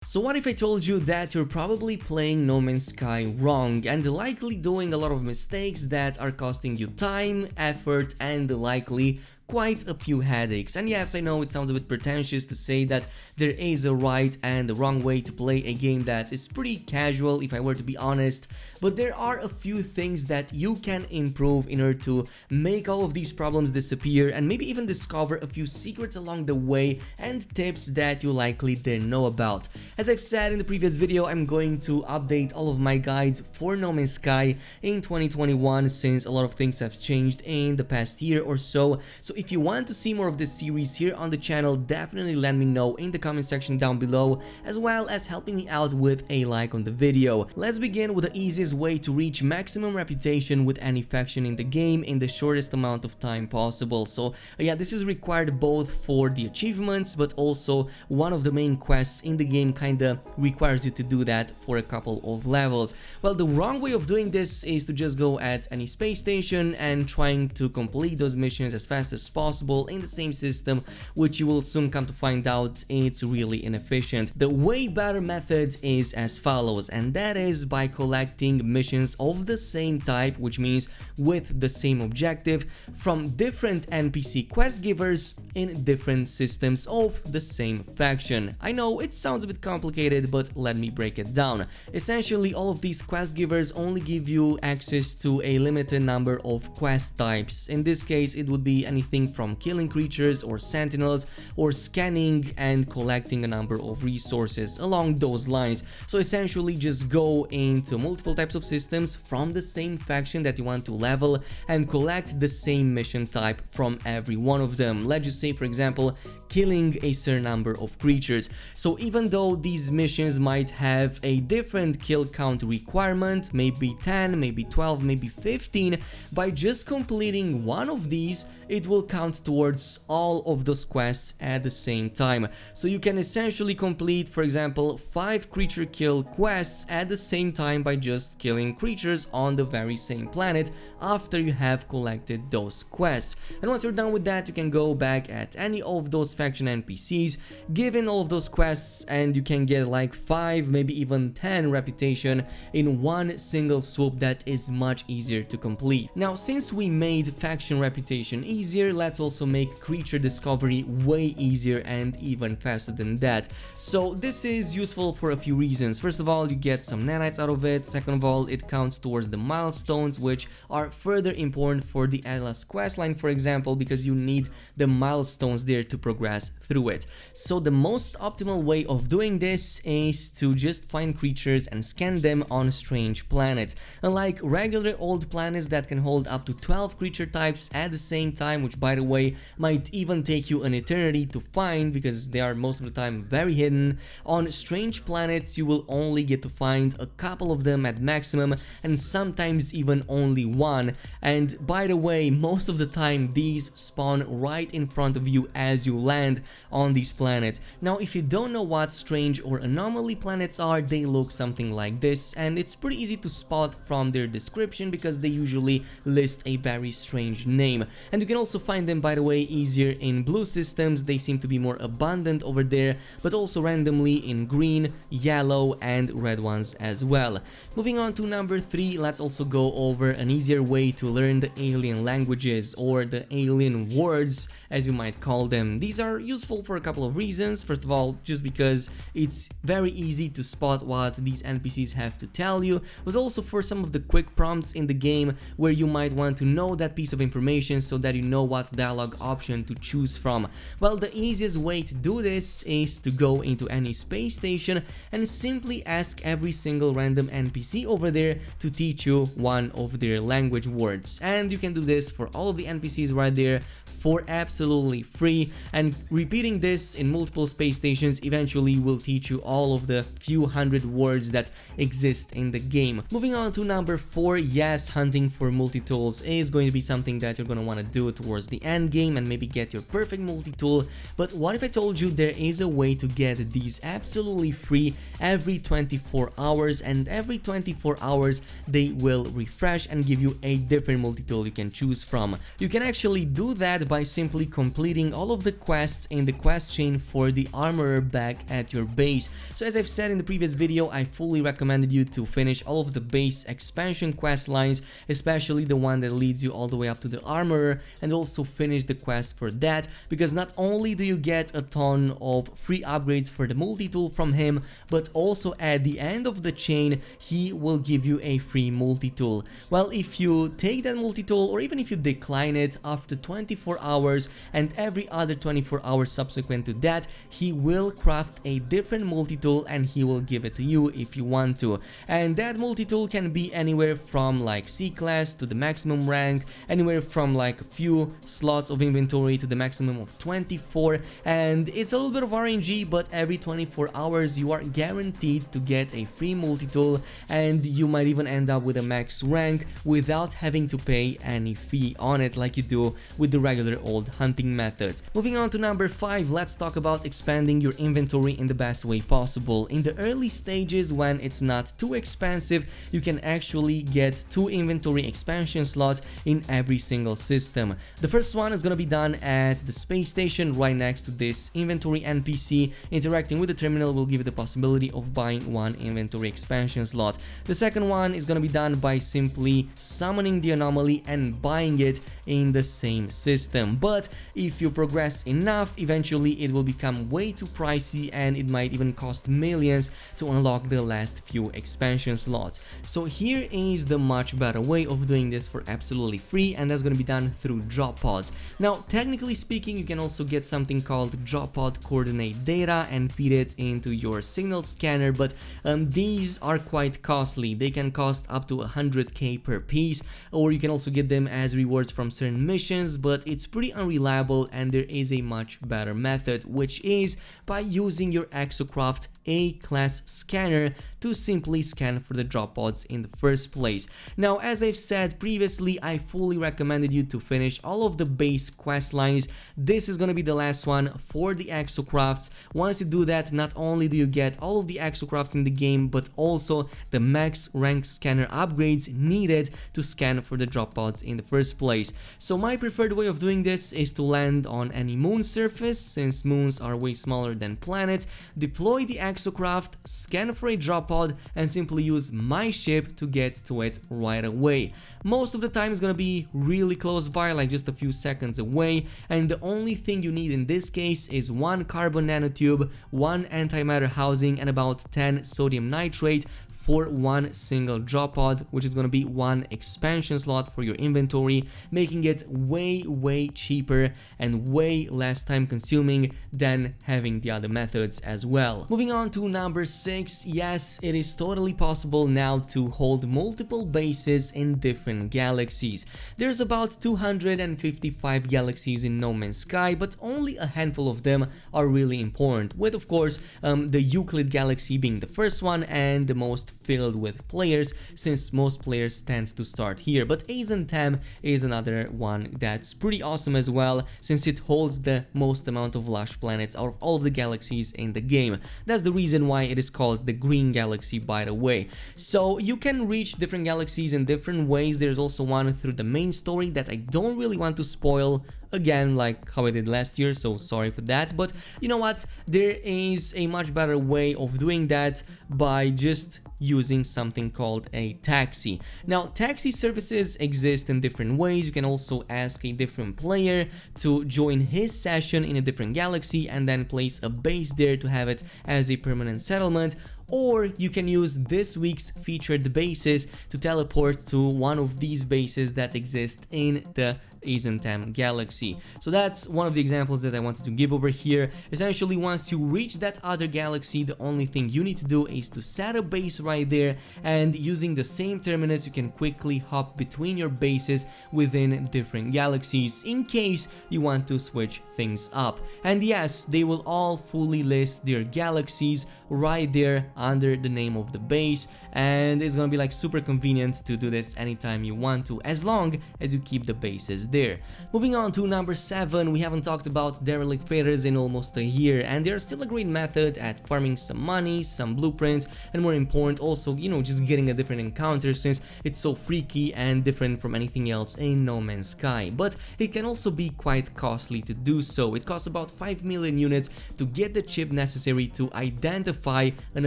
So what if I told you that you're probably playing No Man's Sky wrong and likely doing a lot of mistakes that are costing you time, effort, and likely quite a few headaches? And yes, I know it sounds a bit pretentious to say that there is a right and a wrong way to play a game that is pretty casual, if I were to be honest, but there are a few things that you can improve in order to make all of these problems disappear and maybe even discover a few secrets along the way and tips that you likely didn't know about. As I've said in the previous video, I'm going to update all of my guides for No Man's Sky in 2021 since a lot of things have changed in the past year or so. So if you want to see more of this series here on the channel, definitely let me know in the comment section down below, as well as helping me out with a like on the video. Let's begin with the easiest way to reach maximum reputation with any faction in the game in the shortest amount of time possible. So yeah, this is required both for the achievements, but also one of the main quests in the game kinda requires you to do that for a couple of levels. Well, the wrong way of doing this is to just go at any space station and trying to complete those missions as fast as possible in the same system, which you will soon come to find out it's really inefficient. The way better method is as follows, and that is by collecting missions of the same type, which means with the same objective, from different NPC quest givers in different systems of the same faction. I know it sounds a bit complicated, but let me break it down. Essentially, all of these quest givers only give you access to a limited number of quest types. In this case, it would be anything from killing creatures or sentinels or scanning and collecting a number of resources along those lines. So essentially, just go into multiple types of systems from the same faction that you want to level and collect the same mission type from every one of them. Let's just say, for example, killing a certain number of creatures. So even though these missions might have a different kill count requirement, maybe 10, maybe 12, maybe 15, by just completing one of these, it will count towards all of those quests at the same time. So you can essentially complete, for example, 5 creature kill quests at the same time by just killing creatures on the very same planet after you have collected those quests. And once you're done with that, you can go back at any of those faction NPCs, give in all of those quests, and you can get like 5, maybe even 10 reputation in one single swoop that is much easier to complete. Now, since we made faction reputation easier, let's also make creature discovery way easier and even faster than that. So this is useful for a few reasons. First of all, you get some nanites out of it. Second of all, it counts towards the milestones, which are further important for the Atlas questline, for example, because you need the milestones there to progress through it. So the most optimal way of doing this is to just find creatures and scan them on strange planets. Unlike regular old planets that can hold up to 12 creature types at the same time, which by the way might even take you an eternity to find because they are most of the time very hidden, on strange planets you will only get to find a couple of them at maximum, and sometimes even only one. And by the way, most of the time these spawn right in front of you as you land on these planets. Now, if you don't know what strange or anomaly planets are, they look something like this, and it's pretty easy to spot from their description because they usually list a very strange name. And you can also find them, by the way, easier in blue systems. They seem to be more abundant over there, but also randomly in green, yellow, and red ones as well. Moving on to number 3, let's also go over an easier way to learn the alien languages, or the alien words as you might call them. These are useful for a couple of reasons. First of all, just because it's very easy to spot what these NPCs have to tell you, but also for some of the quick prompts in the game where you might want to know that piece of information so that you know what dialogue option to choose from. Well, the easiest way to do this is to go into any space station and simply ask every single random NPC over there to teach you one of their language words. And you can do this for all of the NPCs right there for absolutely free, and repeating this in multiple space stations eventually will teach you all of the few hundred words that exist in the game. Moving on to number 4, yes, hunting for multi-tools is going to be something that you're going to want to do to towards the end game and maybe get your perfect multi-tool. But what if I told you there is a way to get these absolutely free every 24 hours, and every 24 hours they will refresh and give you a different multi-tool you can choose from. You can actually do that by simply completing all of the quests in the quest chain for the armorer back at your base. So as I've said in the previous video, I fully recommended you to finish all of the base expansion quest lines, especially the one that leads you all the way up to the armorer, and also finish the quest for that, because not only do you get a ton of free upgrades for the multi-tool from him, but also at the end of the chain he will give you a free multi-tool. Well, if you take that multi-tool, or even if you decline it after 24 hours and every other 24 hours subsequent to that, he will craft a different multi-tool and he will give it to you if you want to. And that multi-tool can be anywhere from like C class to the maximum rank, anywhere from like a few slots of inventory to the maximum of 24, and it's a little bit of RNG, but every 24 hours you are guaranteed to get a free multi-tool, and you might even end up with a max rank without having to pay any fee on it like you do with the regular old hunting methods. Moving on to number 5, let's talk about expanding your inventory in the best way possible. In the early stages, when it's not too expensive, you can actually get 2 inventory expansion slots in every single system. The first one is gonna be done at the space station right next to this inventory NPC. Interacting with the terminal will give you the possibility of buying 1 inventory expansion slot. The second one is gonna be done by simply summoning the anomaly and buying it in the same system. But if you progress enough, eventually it will become way too pricey and it might even cost millions to unlock the last few expansion slots. So here is the much better way of doing this for absolutely free, and that's gonna be done through drop pods. Now, technically speaking, you can also get something called drop pod coordinate data and feed it into your signal scanner, but these are quite costly. They can cost up to 100k per piece, or you can also get them as rewards from certain missions, but it's pretty unreliable, and there is a much better method, which is by using your Exocraft A-class scanner to simply scan for the drop pods in the first place. Now, as I've said previously, I fully recommended you to finish all of the base quest lines. This is gonna be the last one for the Exocrafts. Once you do that, not only do you get all of the Exocrafts in the game, but also the max rank scanner upgrades needed to scan for the drop pods in the first place. So my preferred way of doing this is to land on any moon surface, since moons are way smaller than planets, deploy the Exocraft, scan for a drop pod, and simply use my ship to get to it right away. Most of the time it's gonna be really close by, like just a few seconds away, and the only thing you need in this case is 1 carbon nanotube, 1 antimatter housing, and about 10 sodium nitrate for 1 single drop pod, which is going to be 1 expansion slot for your inventory, making it way cheaper and way less time consuming than having the other methods as well. Moving on to number 6, yes, it is totally possible now to hold multiple bases in different galaxies. There's about 255 galaxies in No Man's Sky, but only a handful of them are really important, with of course the Euclid galaxy being the first one and the most filled with players, since most players tend to start here. But Azentem is another one that's pretty awesome as well, since it holds the most amount of lush planets out of all of the galaxies in the game. That's the reason why it is called the Green Galaxy, by the way. So you can reach different galaxies in different ways. There's also one through the main story that I don't really want to spoil, again, like how I did last year, so sorry for that. But you know what, there is a much better way of doing that by just using something called a taxi. Now, taxi services exist in different ways. You can also ask a different player to join his session in a different galaxy and then place a base there to have it as a permanent settlement, or you can use this week's featured bases to teleport to one of these bases that exist in the Azentem galaxy. So that's one of the examples that I wanted to give over here. Essentially, once you reach that other galaxy, the only thing you need to do is to set a base right there, and using the same terminus you can quickly hop between your bases within different galaxies in case you want to switch things up. And yes, they will all fully list their galaxies right there under the name of the base, and it's gonna be like super convenient to do this anytime you want to, as long as you keep the bases there. Moving on to number 7, we haven't talked about Derelict Traders in almost a year, and they're still a great method at farming some money, some blueprints, and more important also, just getting a different encounter since it's so freaky and different from anything else in No Man's Sky. But it can also be quite costly to do so. It costs about 5 million units to get the chip necessary to identify an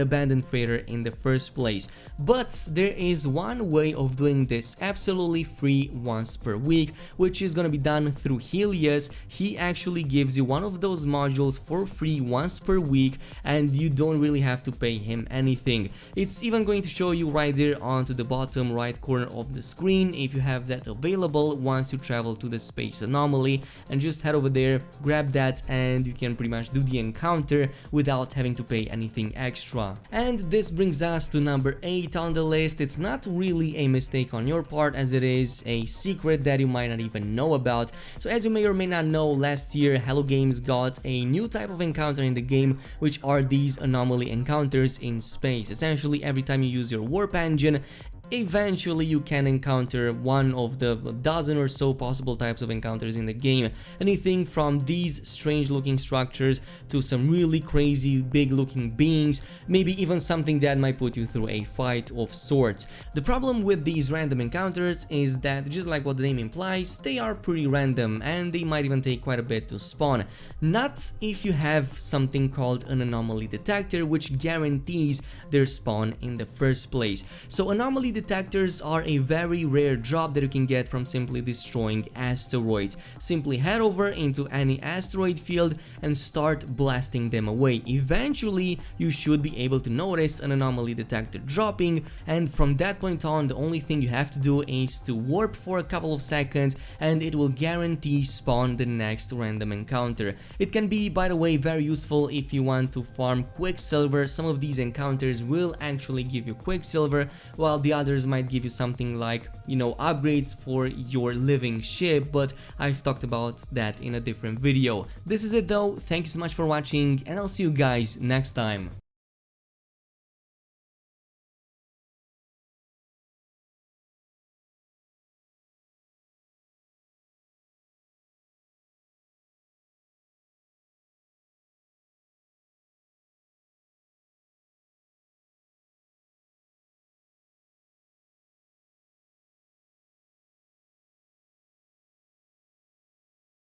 abandoned freighter in the first place. But there is one way of doing this absolutely free once per week, which is gonna be done through Helios. He actually gives you one of those modules for free once per week, and you don't really have to pay him anything. It's even going to show you right there onto the bottom right corner of the screen if you have that available once you travel to the space anomaly, and just head over there, grab that, and you can pretty much do the encounter without having to pay anything extra. And this brings us to number 8 on the list. It's not really a mistake on your part, as it is a secret that you might not even know about. So as you may or may not know, last year Hello Games got a new type of encounter in the game, which are these Anomaly Encounters in space. Essentially, every time you use your warp engine, eventually you can encounter one of the dozen or so possible types of encounters in the game. Anything from these strange looking structures to some really crazy big looking beings, maybe even something that might put you through a fight of sorts. The problem with these random encounters is that, just like what the name implies, they are pretty random and they might even take quite a bit to spawn. Not if you have something called an Anomaly Detector, which guarantees their spawn in the first place. So Anomaly Detectors are a very rare drop that you can get from simply destroying asteroids. Simply head over into any asteroid field and start blasting them away. Eventually, you should be able to notice an Anomaly Detector dropping, and from that point on, the only thing you have to do is to warp for a couple of seconds and it will guarantee spawn the next random encounter. It can be, by the way, very useful if you want to farm Quicksilver. Some of these encounters will actually give you Quicksilver, while the others might give you something like, upgrades for your living ship, but I've talked about that in a different video. This is it though, thank you so much for watching, and I'll see you guys next time.